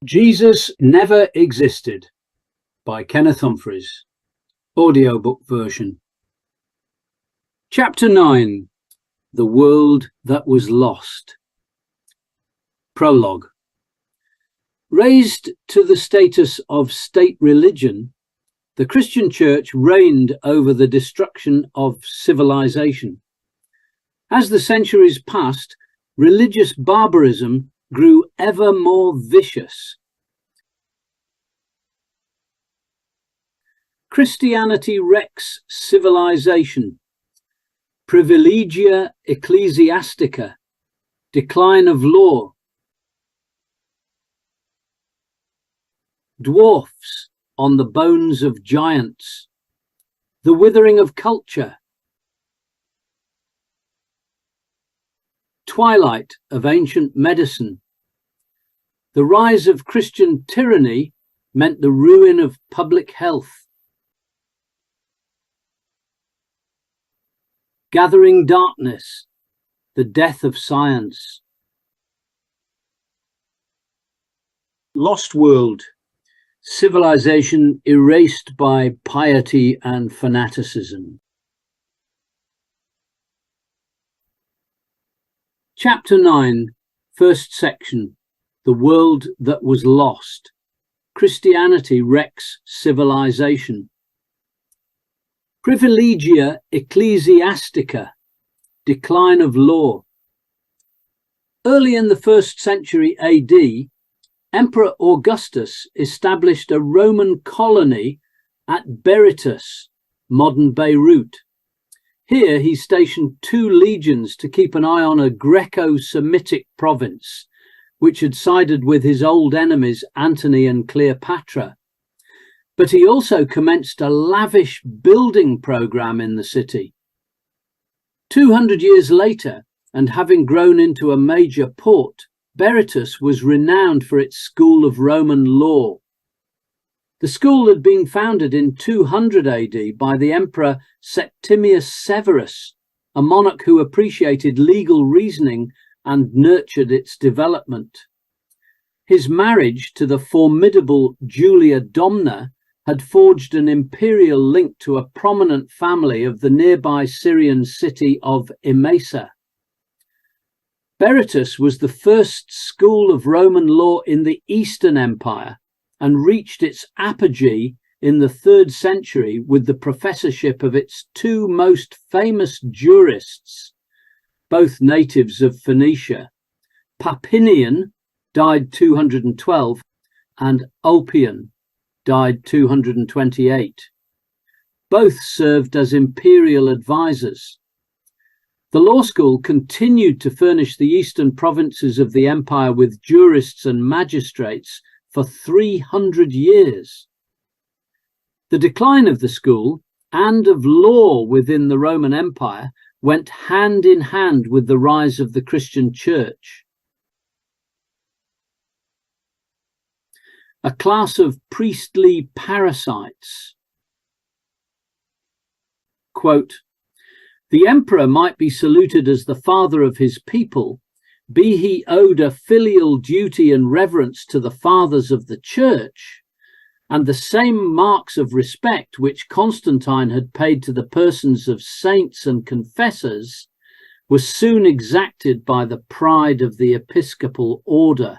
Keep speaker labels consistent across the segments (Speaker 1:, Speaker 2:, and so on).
Speaker 1: Jesus Never Existed by Kenneth Humphreys, audiobook version. Chapter 9, The World That Was Lost. Prologue. Raised to the status of state religion, the Christian Church reigned over the destruction of civilization. As the centuries passed, religious barbarism grew ever more vicious. Christianity wrecks civilization. Privilegia ecclesiastica. Decline of law. Dwarfs on the bones of giants. The withering of culture. Twilight of ancient medicine. The rise of Christian tyranny meant the ruin of public health. Gathering darkness, the death of science. Lost world, civilization erased by piety and fanaticism. Chapter 9, first section, The World That Was Lost. Christianity wrecks civilization. Privilegia ecclesiastica. Decline of law. Early in the 1st century AD, Emperor Augustus established a Roman colony at Berytus, modern Beirut. Here he stationed 2 legions to keep an eye on a Greco-Semitic province, which had sided with his old enemies Antony and Cleopatra. But he also commenced a lavish building program in the city. 200 years later, and having grown into a major port, Berytus was renowned for its school of Roman law. The school had been founded in 200 AD by the Emperor Septimius Severus, a monarch who appreciated legal reasoning and nurtured its development. His marriage to the formidable Julia Domna had forged an imperial link to a prominent family of the nearby Syrian city of Emesa. Berytus was the first school of Roman law in the Eastern Empire and reached its apogee in the 3rd century with the professorship of its 2 most famous jurists, both natives of Phoenicia. Papinian, died 212, and Ulpian, died 228. Both served as imperial advisors. The law school continued to furnish the eastern provinces of the empire with jurists and magistrates for 300 years. The decline of the school and of law within the Roman Empire went hand in hand with the rise of the Christian Church. A class of priestly parasites. Quote, the emperor might be saluted as the father of his people, be he owed a filial duty and reverence to the fathers of the church, and the same marks of respect which Constantine had paid to the persons of saints and confessors were soon exacted by the pride of the episcopal order.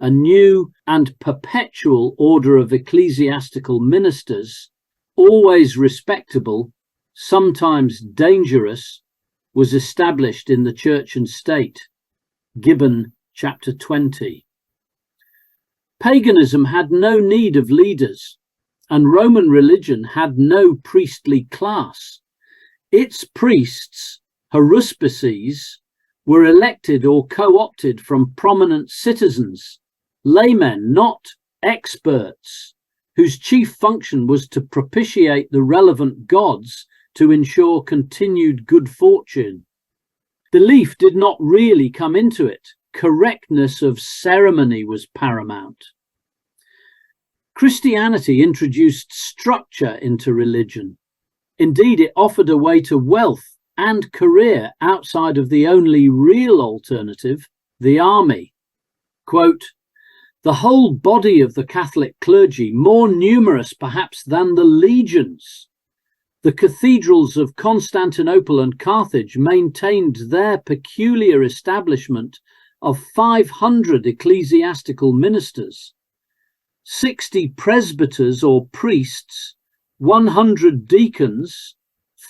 Speaker 1: A new and perpetual order of ecclesiastical ministers, always respectable, sometimes dangerous, was established in the church and state. Gibbon, chapter 20. Paganism had no need of leaders, and Roman religion had no priestly class. Its priests, haruspices, were elected or co-opted from prominent citizens, laymen, not experts, whose chief function was to propitiate the relevant gods to ensure continued good fortune. Belief did not really come into it. Correctness of ceremony was paramount. Christianity introduced structure into religion. Indeed, it offered a way to wealth and career outside of the only real alternative, the army. Quote, The whole body of the Catholic clergy, more numerous perhaps than the legions. The cathedrals of Constantinople and Carthage maintained their peculiar establishment of 500 ecclesiastical ministers, 60 presbyters or priests, 100 deacons,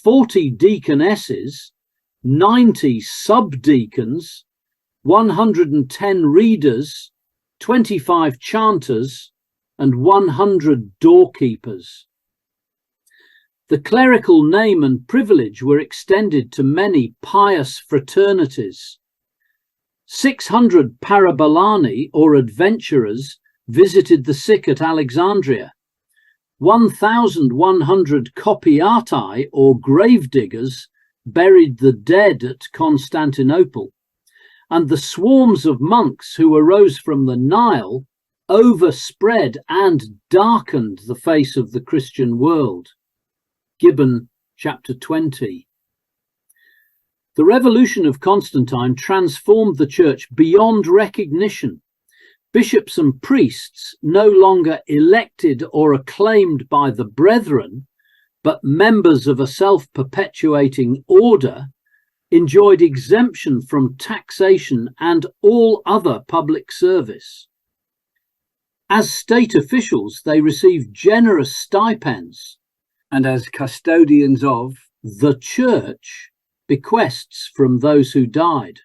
Speaker 1: 40 deaconesses, 90 subdeacons, 110 readers, 25 chanters, and 100 doorkeepers. The clerical name and privilege were extended to many pious fraternities. 600 parabolani, or adventurers, visited the sick at Alexandria. 1,100 copiatai, or gravediggers, buried the dead at Constantinople. And the swarms of monks who arose from the Nile overspread and darkened the face of the Christian world. Gibbon, chapter 20. The revolution of Constantine transformed the church beyond recognition. Bishops and priests, no longer elected or acclaimed by the brethren, but members of a self-perpetuating order, enjoyed exemption from taxation and all other public service. As state officials, they received generous stipends, and as custodians of the church, bequests from those who died.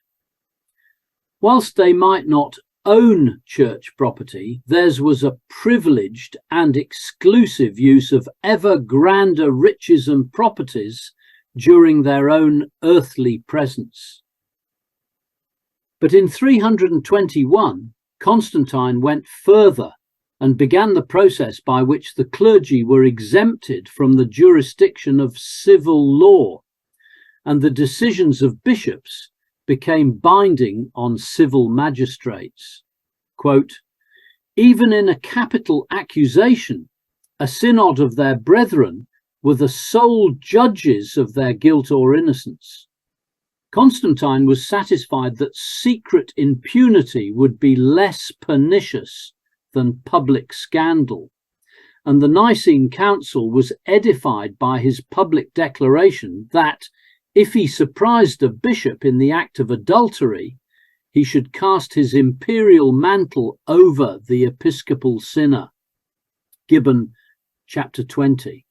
Speaker 1: Whilst they might not own church property, theirs was a privileged and exclusive use of ever grander riches and properties during their own earthly presence. But in 321, Constantine went further and began the process by which the clergy were exempted from the jurisdiction of civil law, and the decisions of bishops became binding on civil magistrates. Quote, "Even in a capital accusation, a synod of their brethren were the sole judges of their guilt or innocence." Constantine was satisfied that secret impunity would be less pernicious than public scandal, and the Nicene Council was edified by his public declaration that, if he surprised a bishop in the act of adultery, he should cast his imperial mantle over the episcopal sinner. Gibbon, chapter 20.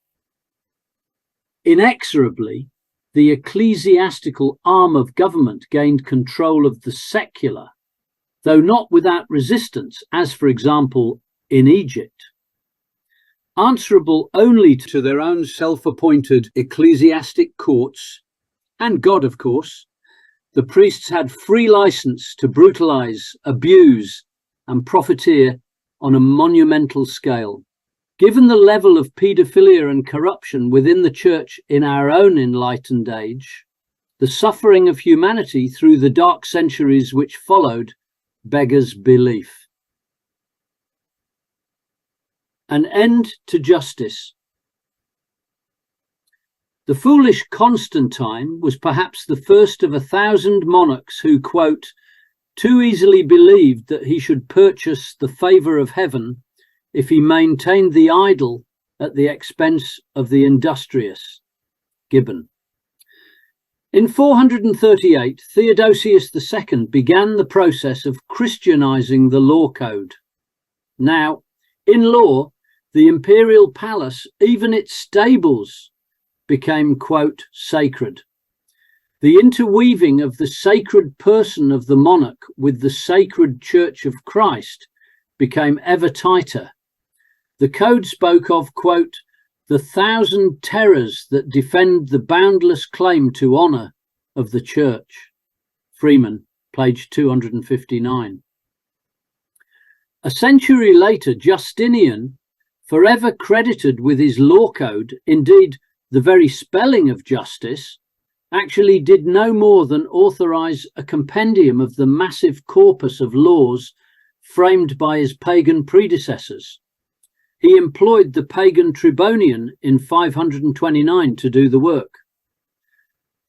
Speaker 1: Inexorably, the ecclesiastical arm of government gained control of the secular, though not without resistance, as for example in Egypt. Answerable only to their own self-appointed ecclesiastic courts, and God, of course, the priests had free license to brutalize, abuse, and profiteer on a monumental scale. Given the level of paedophilia and corruption within the church in our own enlightened age, the suffering of humanity through the dark centuries which followed beggars belief. An end to justice. The foolish Constantine was perhaps the first of 1,000 monarchs who, quote, too easily believed that he should purchase the favour of heaven if he maintained the idle at the expense of the industrious. Gibbon. In 438, Theodosius II began the process of Christianizing the law code. Now, in law, the imperial palace, even its stables, became, quote, sacred. The interweaving of the sacred person of the monarch with the sacred Church of Christ became ever tighter. The code spoke of, quote, the 1,000 terrors that defend the boundless claim to honour of the Church. Freeman, page 259. A century later, Justinian, forever credited with his law code, indeed the very spelling of justice, actually did no more than authorise a compendium of the massive corpus of laws framed by his pagan predecessors. He employed the pagan Tribonian in 529 to do the work.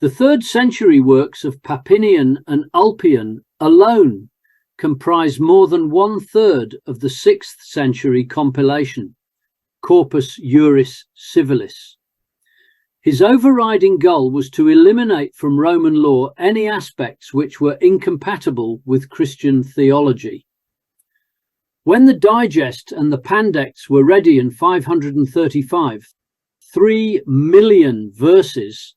Speaker 1: The 3rd century works of Papinian and Ulpian alone comprise more than 1/3 of the 6th century compilation, Corpus Juris Civilis. His overriding goal was to eliminate from Roman law any aspects which were incompatible with Christian theology. When the Digest and the Pandects were ready in 535, 3 million verses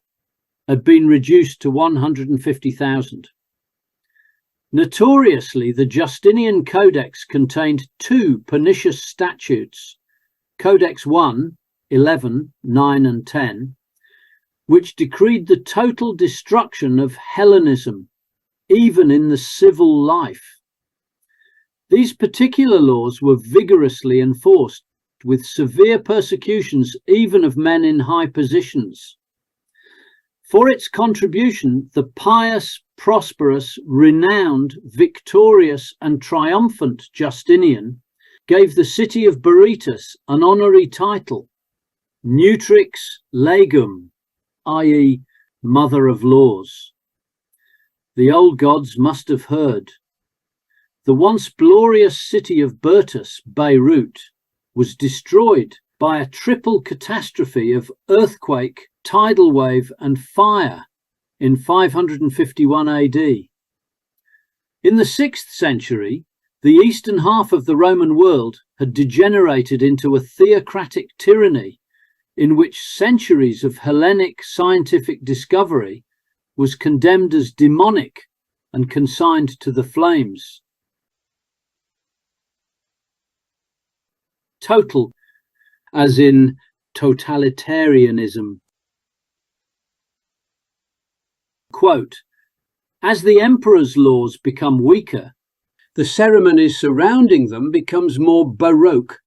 Speaker 1: had been reduced to 150,000. Notoriously, the Justinian Codex contained 2 pernicious statutes, Codex 1, 11, 9 and 10, which decreed the total destruction of Hellenism, even in the civil life. These particular laws were vigorously enforced, with severe persecutions even of men in high positions. For its contribution, the pious, prosperous, renowned, victorious and triumphant Justinian gave the city of Berytus an honorary title, Nutrix Legum, i.e. Mother of Laws. The old gods must have heard. The once glorious city of Berytus, Beirut, was destroyed by a triple catastrophe of earthquake, tidal wave and fire in 551 AD. In the 6th century, the eastern half of the Roman world had degenerated into a theocratic tyranny in which centuries of Hellenic scientific discovery was condemned as demonic and consigned to the flames. Total, as in totalitarianism. Quote, as the emperor's laws become weaker, the ceremonies surrounding them becomes more baroque.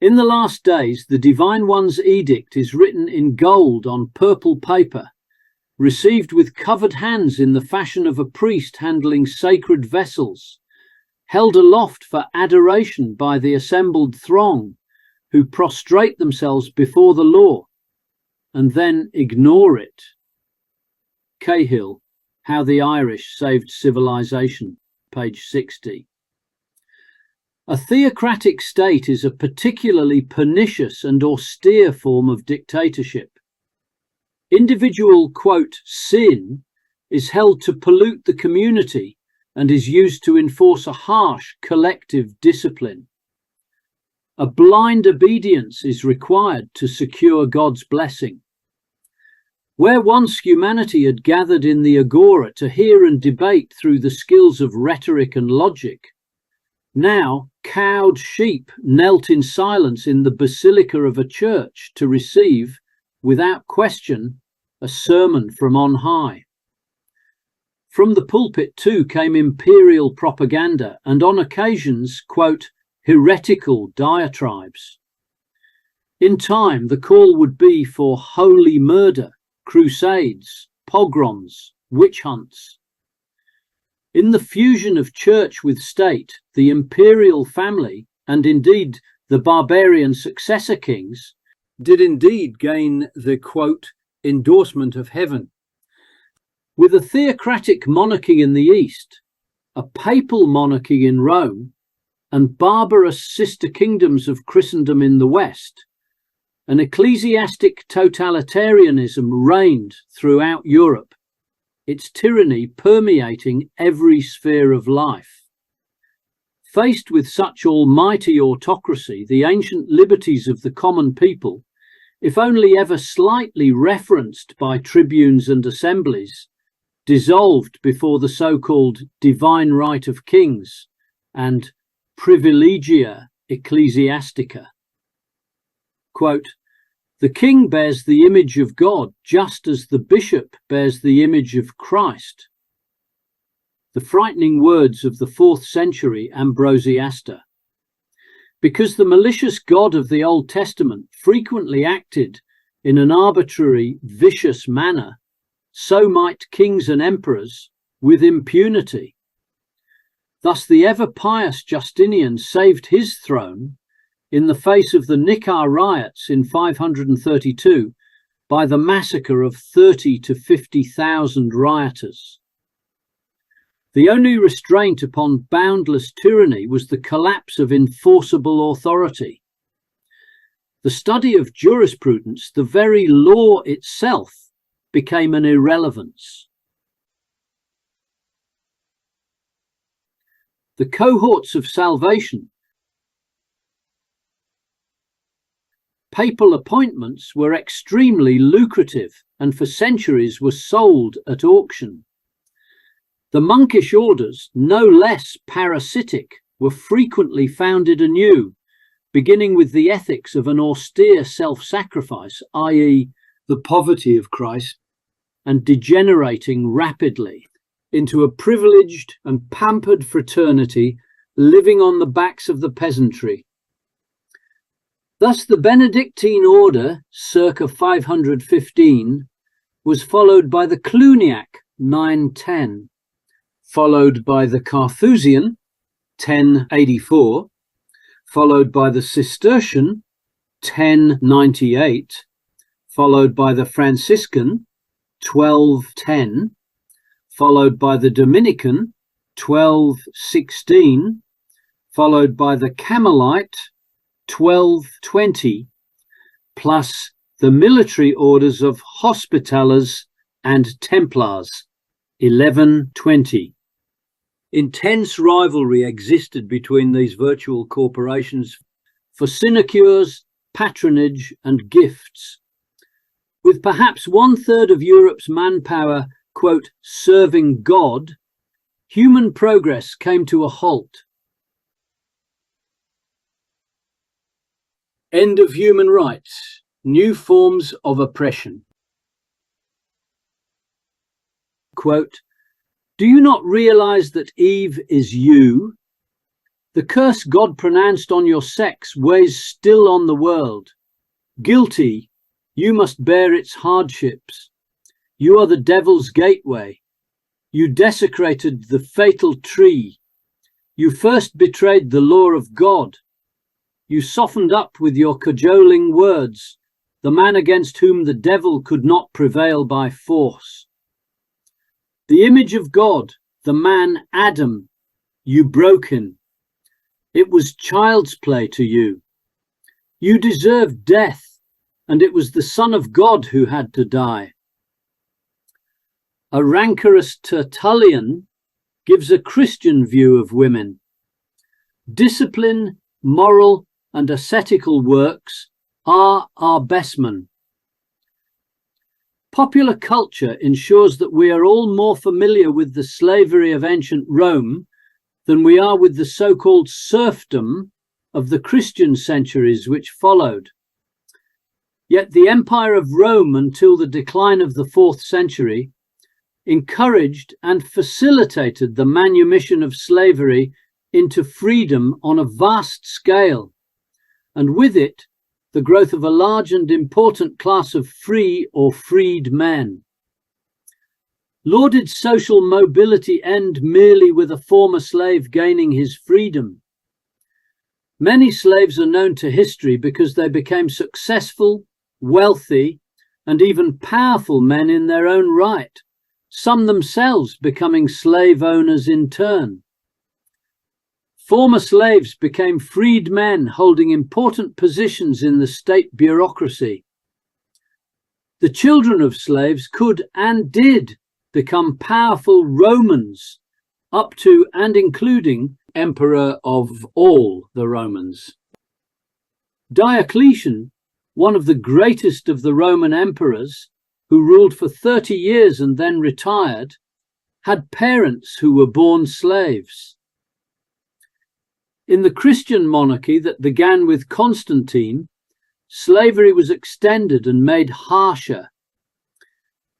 Speaker 1: In the last days, the Divine One's edict is written in gold on purple paper, received with covered hands in the fashion of a priest handling sacred vessels, held aloft for adoration by the assembled throng, who prostrate themselves before the law and then ignore it. Cahill, How the Irish Saved Civilization, page 60. A theocratic state is a particularly pernicious and austere form of dictatorship. Individual, quote, sin is held to pollute the community and is used to enforce a harsh collective discipline. A blind obedience is required to secure God's blessing. Where once humanity had gathered in the agora to hear and debate through the skills of rhetoric and logic, now cowed sheep knelt in silence in the basilica of a church to receive, without question, a sermon from on high. From the pulpit too came imperial propaganda and on occasions, quote, heretical diatribes. In time, the call would be for holy murder, crusades, pogroms, witch hunts. In the fusion of church with state, the imperial family, and indeed the barbarian successor kings, did indeed gain the, quote, endorsement of heaven. With a theocratic monarchy in the east, a papal monarchy in Rome, and barbarous sister kingdoms of Christendom in the west, an ecclesiastic totalitarianism reigned throughout Europe, its tyranny permeating every sphere of life. Faced with such almighty autocracy, the ancient liberties of the common people, if only ever slightly referenced by tribunes and assemblies, dissolved before the so-called divine right of kings and privilegia ecclesiastica. Quote, the king bears the image of God just as the bishop bears the image of Christ. The frightening words of the 4th century Ambrosiaster. Because the malicious God of the Old Testament frequently acted in an arbitrary, vicious manner, so might kings and emperors with impunity. Thus the ever-pious Justinian saved his throne in the face of the Nicar riots in 532 by the massacre of 30,000 to 50,000 rioters. The only restraint upon boundless tyranny was the collapse of enforceable authority. The study of jurisprudence, the very law itself, became an irrelevance. The cohorts of salvation. Papal appointments were extremely lucrative and for centuries were sold at auction. The monkish orders, no less parasitic, were frequently founded anew, beginning with the ethics of an austere self-sacrifice, i.e., the poverty of Christ, and degenerating rapidly into a privileged and pampered fraternity living on the backs of the peasantry. Thus the Benedictine order, circa 515, was followed by the Cluniac, 910, followed by the Carthusian, 1084, followed by the Cistercian, 1098, followed by the Franciscan, 1210, followed by the Dominican, 1216, followed by the Carmelite, 1220, plus the military orders of Hospitallers and Templars, 1120. Intense rivalry existed between these virtual corporations for sinecures, patronage and gifts. With perhaps 1/3 of Europe's manpower, quote, serving God, human progress came to a halt. End of human rights, new forms of oppression. Quote, do you not realize that Eve is you? The curse God pronounced on your sex weighs still on the world. Guilty, you must bear its hardships. You are the devil's gateway. You desecrated the fatal tree. You first betrayed the law of God. You softened up with your cajoling words the man against whom the devil could not prevail by force. The image of God, the man Adam, you broke him. It was child's play to you. You deserved death, and it was the Son of God who had to die. A rancorous Tertullian gives a Christian view of women. Discipline, moral, and ascetical works are our bestmen. Popular culture ensures that we are all more familiar with the slavery of ancient Rome than we are with the so-called serfdom of the Christian centuries which followed. Yet the Empire of Rome, until the decline of the 4th century, encouraged and facilitated the manumission of slavery into freedom on a vast scale, and with it, the growth of a large and important class of free or freed men. Nor did social mobility end merely with a former slave gaining his freedom. Many slaves are known to history because they became successful, wealthy, and even powerful men in their own right, some themselves becoming slave owners in turn. Former slaves became freed men holding important positions in the state bureaucracy. The children of slaves could and did become powerful Romans, up to and including emperor of all the Romans. Diocletian, one of the greatest of the Roman emperors, who ruled for 30 years and then retired, had parents who were born slaves. In the Christian monarchy that began with Constantine, slavery was extended and made harsher.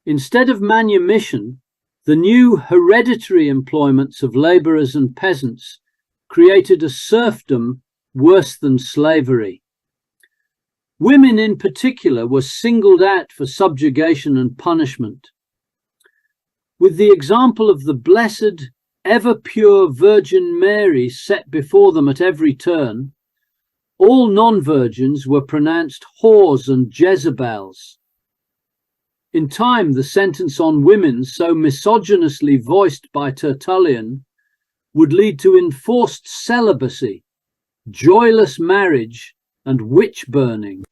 Speaker 1: Instead of manumission, the new hereditary employments of labourers and peasants created a serfdom worse than slavery. Women in particular were singled out for subjugation and punishment. With the example of the blessed, ever-pure Virgin Mary set before them at every turn, all non-virgins were pronounced whores and Jezebels. In time, the sentence on women, so misogynously voiced by Tertullian, would lead to enforced celibacy, joyless marriage, and witch burning.